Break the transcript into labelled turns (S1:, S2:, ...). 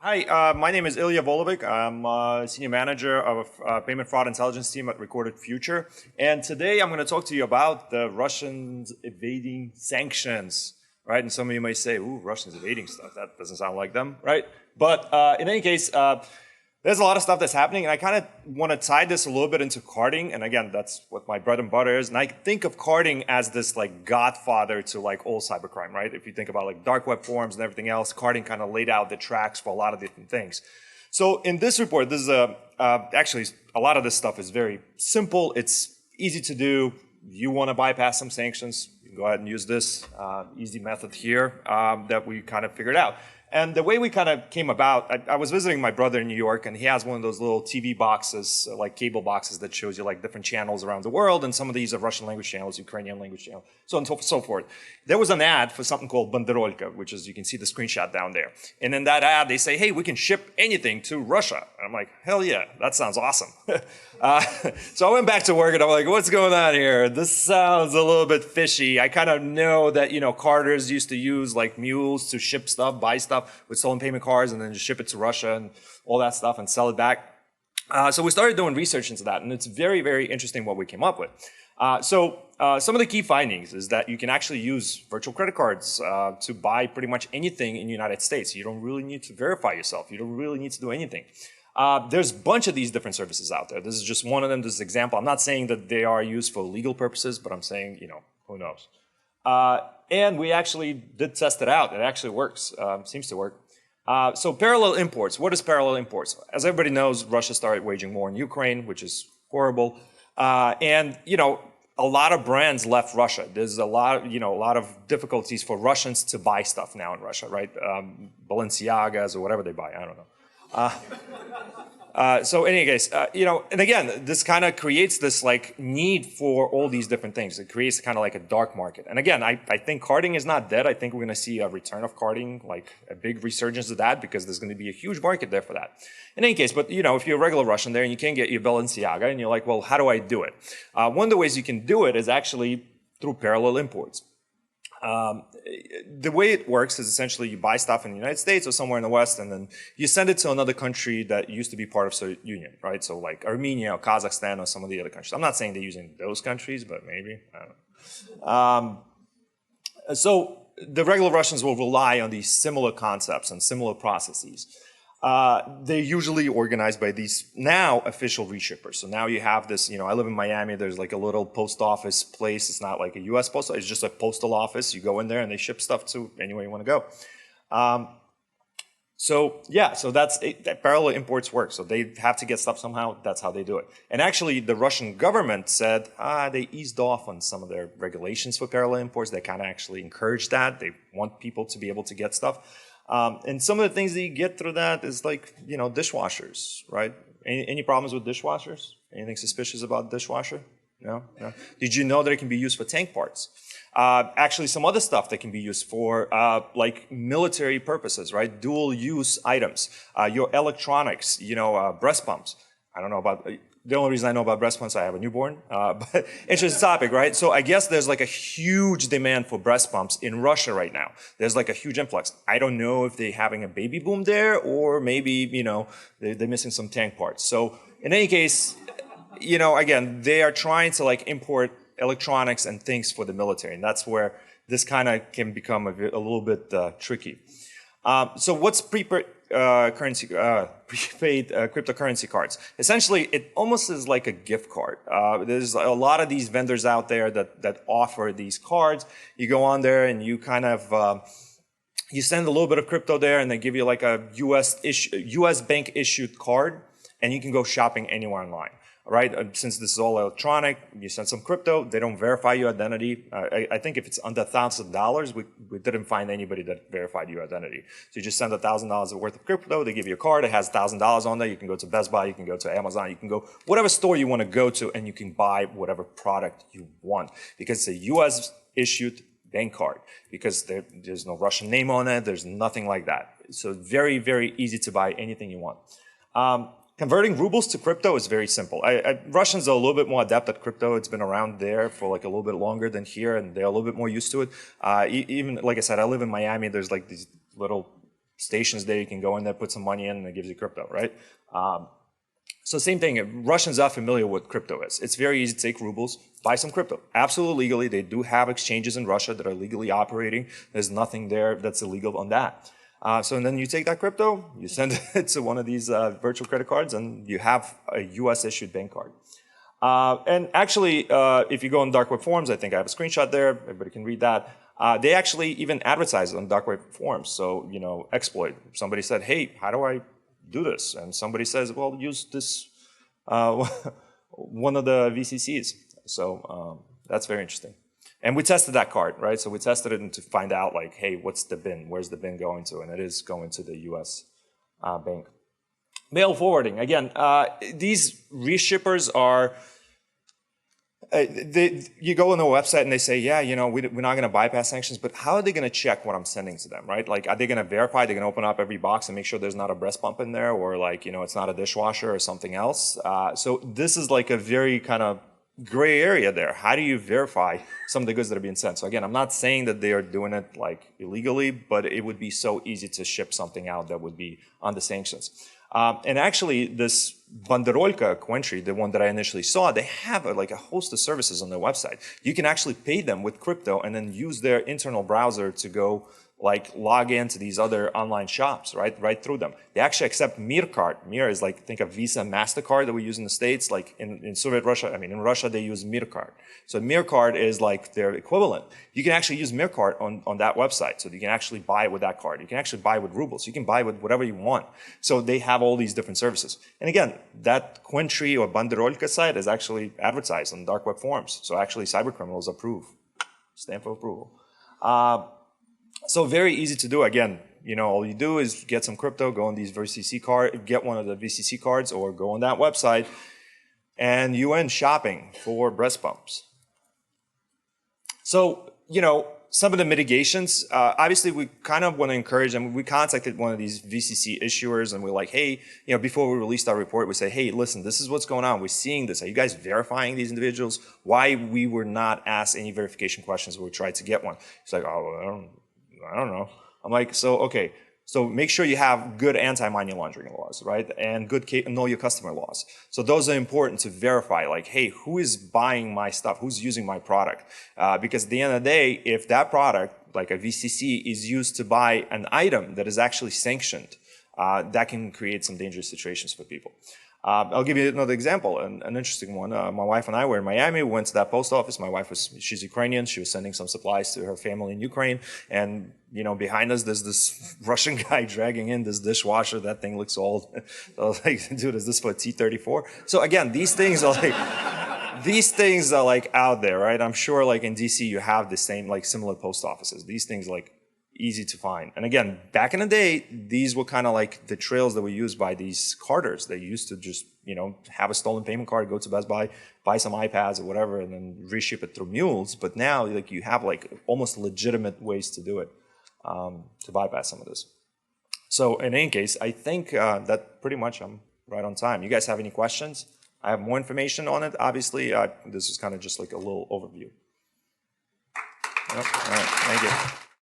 S1: Hi, my name is Ilya Volovik. I'm Senior Manager of Payment Fraud Intelligence Team at Recorded Future. And today I'm going to talk to you about the Russians evading sanctions, right? And some of you may say, ooh, Russians evading stuff. That doesn't sound like them, right? But in any case, there's a lot of stuff that's happening, and I kind of want to tie this a little bit into carding. And again, that's what my bread and butter is. And I think of carding as this like godfather to like all cybercrime, right? If you think about like dark web forums and everything else, carding kind of laid out the tracks for a lot of different things. So in this report, this is actually a lot of this stuff is very simple. It's easy to do. You want to bypass some sanctions, you can go ahead and use this easy method here that we kind of figured out. And the way we kind of came about, I was visiting my brother in New York, and he has one of those little TV boxes, like cable boxes that shows you like different channels around the world, and some of these are Russian language channels, Ukrainian language channels, so on and so forth. There was an ad for something called banderolka, which is, you can see the screenshot down there. And in that ad, they say, hey, we can ship anything to Russia. And I'm like, hell yeah, that sounds awesome. So I went back to work, and I'm like, what's going on here? This sounds a little bit fishy. I kind of know that, you know, carters used to use like mules to ship stuff, buy stuff with stolen payment cards, and then just ship it to Russia and all that stuff and sell it back. So we started doing research into that, and it's very, very interesting what we came up with. So some of the key findings is that you can actually use virtual credit cards to buy pretty much anything in the United States. You don't really need to verify yourself. You don't really need to do anything. There's a bunch of these different services out there. This is just one of them, this is an example. I'm not saying that they are used for legal purposes, but I'm saying, you know, who knows. And we actually did test it out. It actually works, seems to work. So parallel imports, what is parallel imports? As everybody knows, Russia started waging war in Ukraine, which is horrible. And, you know, a lot of brands left Russia. There's a lot, you know, a lot of difficulties for Russians to buy stuff now in Russia, right? Balenciagas or whatever they buy, I don't know. So in any case, you know, and again, this kind of creates this like need for all these different things. It creates kind of like a dark market. And again, I think carding is not dead. I think we're going to see a return of carding, like a big resurgence of that, because there's going to be a huge market there for that. In any case, but you know, if you're a regular Russian there and you can't get your Balenciaga and you're like, well, how do I do it? One of the ways you can do it is actually through parallel imports. The way it works is essentially you buy stuff in the United States or somewhere in the West, and then you send it to another country that used to be part of the Soviet Union, right? So like Armenia or Kazakhstan or some of the other countries. I'm not saying they're using those countries, but maybe, I don't know. So the regular Russians will rely on these similar concepts and similar processes. They're usually organized by these now official reshippers. So now you have this, you know, I live in Miami, there's like a little post office place. It's not like a US post office, it's just a postal office. You go in there and they ship stuff to anywhere you want to go. So yeah, so that's that parallel imports work. So they have to get stuff somehow, that's how they do it. And actually the Russian government said, they eased off on some of their regulations for parallel imports. They kind of actually encourage that. They want people to be able to get stuff. And some of the things that you get through that is like, you know, dishwashers, right? Any problems with dishwashers? Anything suspicious about dishwasher? No? No? Did you know that it can be used for tank parts? Actually, some other stuff that can be used for like military purposes, right? Dual use items. Your electronics, you know, breast pumps. I don't know about... The only reason I know about breast pumps, I have a newborn, but interesting topic, right? So I guess there's like a huge demand for breast pumps in Russia right now. There's like a huge influx. I don't know if they're having a baby boom there, or maybe, you know, they're missing some tank parts. So in any case, you know, again, they are trying to like import electronics and things for the military, and that's where this kind of can become a little bit tricky. So what's prepaid cryptocurrency cards? Essentially, it almost is like a gift card. There's a lot of these vendors out there that offer these cards. You go on there and you kind of you send a little bit of crypto there, and they give you like a US bank issued card, and you can go shopping anywhere online. Right? Since this is all electronic, you send some crypto, they don't verify your identity. I think if it's under $1,000, we didn't find anybody that verified your identity. So you just send $1,000 worth of crypto, they give you a card, it has $1,000 on there, you can go to Best Buy, you can go to Amazon, you can go whatever store you want to go to, and you can buy whatever product you want. Because it's a US issued bank card, because there's no Russian name on it, there's nothing like that. So very, very easy to buy anything you want. Converting rubles to crypto is very simple. Russians are a little bit more adept at crypto. It's been around there for like a little bit longer than here, and they're a little bit more used to it. Even, like I said, I live in Miami. There's like these little stations there. You can go in there, put some money in, and it gives you crypto, right? So same thing, Russians are familiar with what crypto is. It's very easy to take rubles, buy some crypto. Absolutely legally. They do have exchanges in Russia that are legally operating. There's nothing there that's illegal on that. So and then you take that crypto, you send it to one of these virtual credit cards, and you have a US issued bank card. And actually, if you go on dark web forums, I think I have a screenshot there. Everybody can read that. They actually even advertise on dark web forums. So, you know, exploit. Somebody said, hey, how do I do this? And somebody says, well, use this, one of the VCCs. So that's very interesting. And we tested that card, right? So we tested it to find out, like, hey, what's the bin? Where's the bin going to? And it is going to the US bank. Mail forwarding. Again, these reshippers are, you go on the website and they say, yeah, you know, we're not going to bypass sanctions, but how are they going to check what I'm sending to them, right? Like, are they going to verify? They're going to open up every box and make sure there's not a breast pump in there, or like, you know, it's not a dishwasher or something else. So this is like a very kind of gray area there. How do you verify some of the goods that are being sent? So again, I'm not saying that they are doing it like illegally, but it would be so easy to ship something out that would be under sanctions. And actually, this Banderolka Qwintry, the one that I initially saw, they have like a host of services on their website. You can actually pay them with crypto and then use their internal browser to go like log into these other online shops, right through them. They actually accept Mir card. Mir is like, think of Visa, MasterCard that we use in the States. Like in Soviet Russia, I mean, in Russia, they use Mir card. So Mir card is like their equivalent. You can actually use Mir card on that website. So you can actually buy with that card. You can actually buy with rubles. You can buy with whatever you want. So they have all these different services. And again, that Qwintry or Banderolka site is actually advertised on dark web forums. So actually Cybercriminals approve, stamp of approval. So very easy to do. Again, you know, all you do is get some crypto, go on these VCC card, get one of the VCC cards, or go on that website, and you end shopping for breast pumps. So, you know, some of the mitigations, obviously we kind of want to encourage them. We contacted one of these VCC issuers and we're like, hey, you know, before we released our report, we say, hey, listen, this is what's going on. We're seeing this. Are you guys verifying these individuals? Why we were not asked any verification questions when we tried to get one? It's like, oh, I don't know. I'm like, so, okay. So make sure you have good anti-money laundering laws, right? And good know your customer laws. So those are important to verify, like, hey, who is buying my stuff? Who's using my product? Because at the end of the day, if that product, like a VCC, is used to buy an item that is actually sanctioned, that can create some dangerous situations for people. I'll give you another example, an interesting one. My wife and I were in Miami. We went to that post office. My wife she's Ukrainian. She was sending some supplies to her family in Ukraine. And, you know, behind us, there's this Russian guy dragging in this dishwasher. That thing looks old. So I was like, dude, is this for a T-34? So again, these things are like out there, right? I'm sure like in DC, you have the same, like similar post offices. These things like easy to find. And again, back in the day, these were kind of like the trails that were used by these carters. They used to just, you know, have a stolen payment card, go to Best Buy, buy some iPads or whatever, and then reship it through mules. But now, like, you have like almost legitimate ways to do it, to bypass some of this. So in any case, I think that pretty much I'm right on time. You guys have any questions? I have more information on it. Obviously, this is kind of just like a little overview. Yep. All right. Thank you.